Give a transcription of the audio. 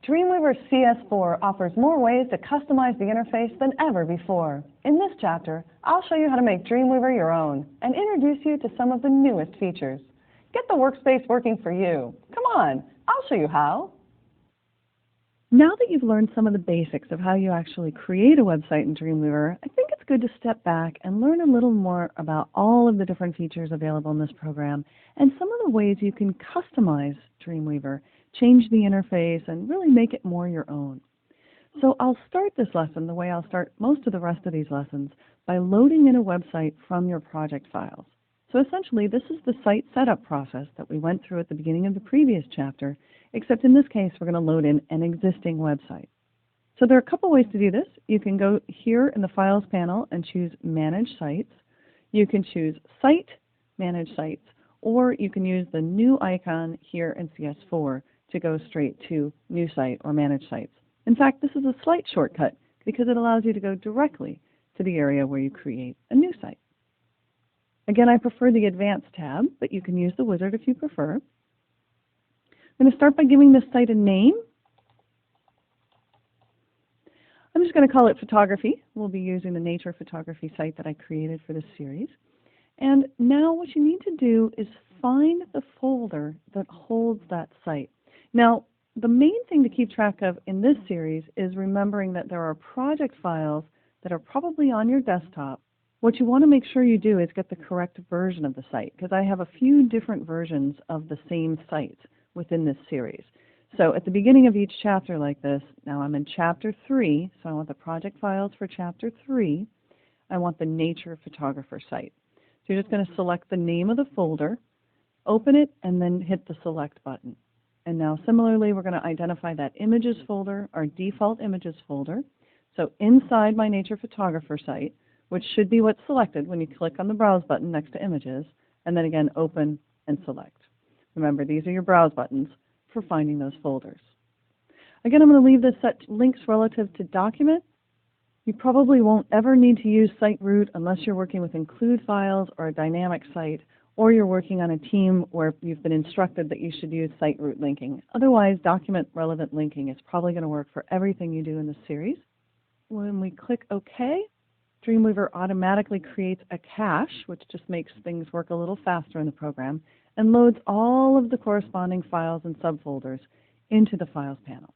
Dreamweaver CS4 offers more ways to customize the interface than ever before. In this chapter, I'll show you how to make Dreamweaver your own and introduce you to some of the newest features. Get the workspace working for you. Come on, I'll show you how. Now that you've learned some of the basics of how you actually create a website in Dreamweaver, I think it's good to step back and learn a little more about all of the different features available in this program and some of the ways you can customize Dreamweaver, change the interface, and really make it more your own. So I'll start this lesson the way I'll start most of the rest of these lessons, by loading in a website from your project files. So essentially, this is the site setup process that we went through at the beginning of the previous chapter, except in this case, we're going to load in an existing website. So there are a couple ways to do this. You can go here in the Files panel and choose Manage Sites. You can choose Site, Manage Sites, or you can use the new icon here in CS4 to go straight to New Site or Manage Sites. In fact, this is a slight shortcut because it allows you to go directly to the area where you create a new site. Again, I prefer the Advanced tab, but you can use the wizard if you prefer. I'm going to start by giving this site a name. I'm just going to call it Photography. We'll be using the nature photography site that I created for this series. And now what you need to do is find the folder that holds that site. Now, the main thing to keep track of in this series is remembering that there are project files that are probably on your desktop. What you want to make sure you do is get the correct version of the site, because I have a few different versions of the same site within this series. So at the beginning of each chapter like this, now I'm in Chapter 3, so I want the project files for Chapter 3. I want the Nature Photographer site. So you're just going to select the name of the folder, open it, and then hit the Select button. And now similarly, we're going to identify that Images folder, our default Images folder. So inside my Nature Photographer site, which should be what's selected when you click on the Browse button next to Images, and then again open and select. Remember, these are your Browse buttons for finding those folders. Again, I'm going to leave this set links relative to Document. You probably won't ever need to use site root unless you're working with include files or a dynamic site, or you're working on a team where you've been instructed that you should use site root linking. Otherwise, document relevant linking is probably going to work for everything you do in this series. When we click OK, Dreamweaver automatically creates a cache, which just makes things work a little faster in the program, and loads all of the corresponding files and subfolders into the Files panel.